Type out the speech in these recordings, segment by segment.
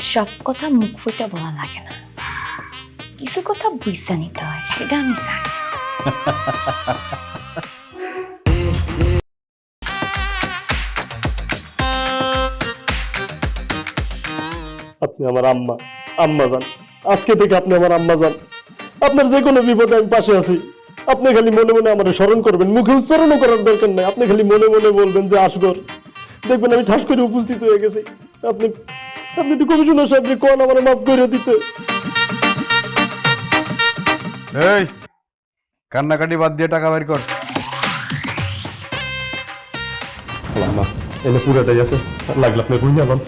সব কথা মুখ ফুটে বলা লাগে না, কিছু কথা বুঝতে নিতে হয়, সেটা আমি জানি। আপনি আমার আম্মা, আম্মা যান। আজকে থেকে আপনি আমার আম্মা যান। আপনার যে কোনো বিপদে আমি পাশে আছি। আপনি খালি মনে মনে আমার স্মরণ করবেন, মুখে উচ্চারণও করার দরকার নাই। আপনি খালি মনে মনে বলবেন যে আসগর, দেখবেন আমি ঠাস করে উপস্থিত হয়ে গেছি। আপনি আপনি একটু কমিশনার সাহেবকে কোন আমার মাফ করে দিতে। এই কান্নাকাটি বাদ দিয়ে টাকা বের কর। আম্মা এনে পুরাটাই আছে, লাগলে আপনি বুঝে যাবেন।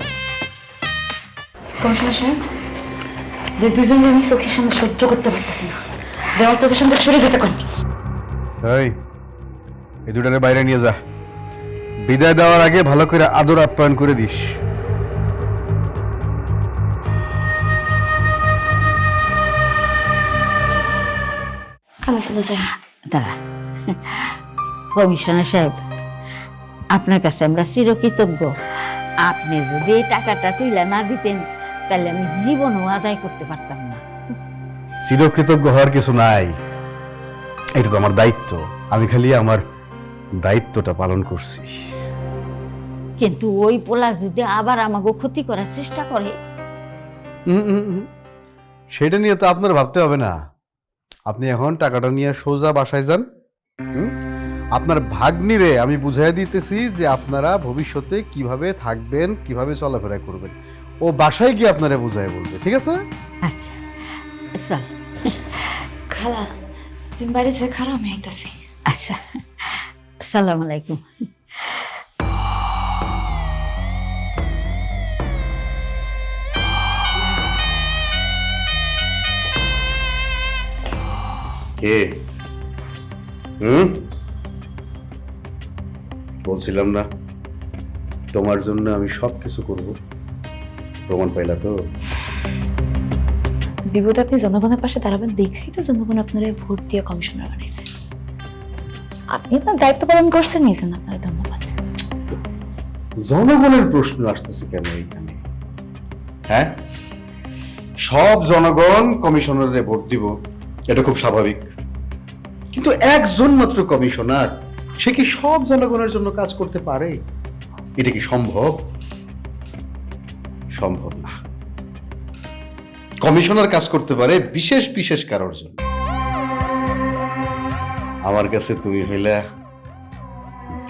কমিশনার সাহেব, যে দুজনকে আমি চোখের সামনে সহ্য করতে পারতেছি না, দেওয়ার চোখের সামনে সরে যেতে কোন। এই দুটারে বাইরে নিয়ে যা, বিদায় দেওয়ার আগে ভালো করে আদর আপ্যায়ন করে দিস। খালা চলে যায়। দাঁড়া, কমিশনার সাহেব, আপনার কাছে আমরা চিরকৃতজ্ঞ। আপনি যদি এই টাকাটা তুলে না দিতেন তাহলে আমি জীবনও আদায় করতে পারতাম না। চিরকৃতজ্ঞ হওয়ার কিছু নাই, এটা তো আমার দায়িত্ব। আমি খালি আমার দায়িত্বটা পালন করছি। কিন্তু ওই পোলা যদি আবার আমাকে ক্ষতি করার চেষ্টা করে? সেটা নিয়ে তো আপনার ভাবতে হবে না। আপনি এখন টাকাটা নিয়ে সোজা বাসায় যান। আপনার ভাগ্নিরে আমি বুঝাই দিতেছি যে আপনারা ভবিষ্যতে কিভাবে থাকবেন, কিভাবে চলাফেরা করবেন। ও বাসায় গিয়ে আপনারা বুঝাই বলবে, ঠিক আছে? আচ্ছা চল। খালা তুমি বাইরে যে খারাপ, আমি আইতাছি। আচ্ছা, আসসালামু আলাইকুম। কে? বলছিলাম না তোমার জন্য আমি সব কিছু করব। প্রমাণ পাইলা তো? বিপদে আপনি জনগণের পাশে দাঁড়াবেন দেখেই তো জনগণ আপনারা ভোট দিয়ে কমিশনার বানাইছে। আপনি আপনার দায়িত্ব পালন করছেন, এই জন্য আপনার ধন্যবাদ। জনগণের প্রশ্ন আসতেছে কেন এখানে? হ্যাঁ, সব জনগণ কমিশনারে ভোট দিব, এটা খুব স্বাভাবিক। কিন্তু একজন মাত্র কমিশনার, সে কি সব জনগণের জন্য কাজ করতে পারে? এটা কি সম্ভব? সম্ভব না। কমিশনার কাজ করতে পারে বিশেষ বিশেষ কারোর জন্য। আমার কাছে তুমি হইলে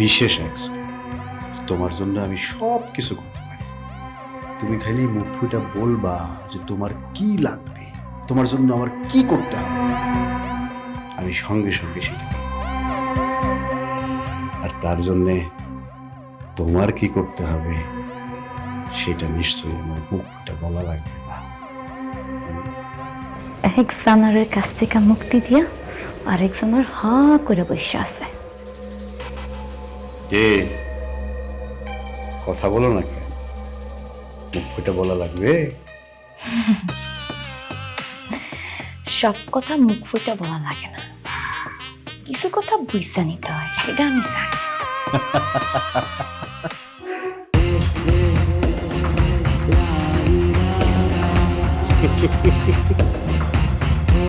বিশেষ একজন। তোমার জন্য আমি সব কিছু করতে পারি। তুমি খালি মুখ ফুটা বলবা যে তোমার কি লাগবে, তোমার জন্য আমার কি করতে হবে, আমি সঙ্গে সঙ্গে সেটা করব। আর তার জন্যে তোমার কি করতে হবে সেটা নিশ্চয়ই আমার মুখ ফুটা বলা লাগবে না। একজনের কাছ থেকে মুক্তি দিয়া আরেকজনের হা করে বসে আছে। কে? কথা বলো না কেন? মুখ ফুটে বলা লাগবে। সব কথা মুখ ফুটে বলা লাগে না, কিছু কথা বুঝতে নিতে হয়, সেটা আমি জানি।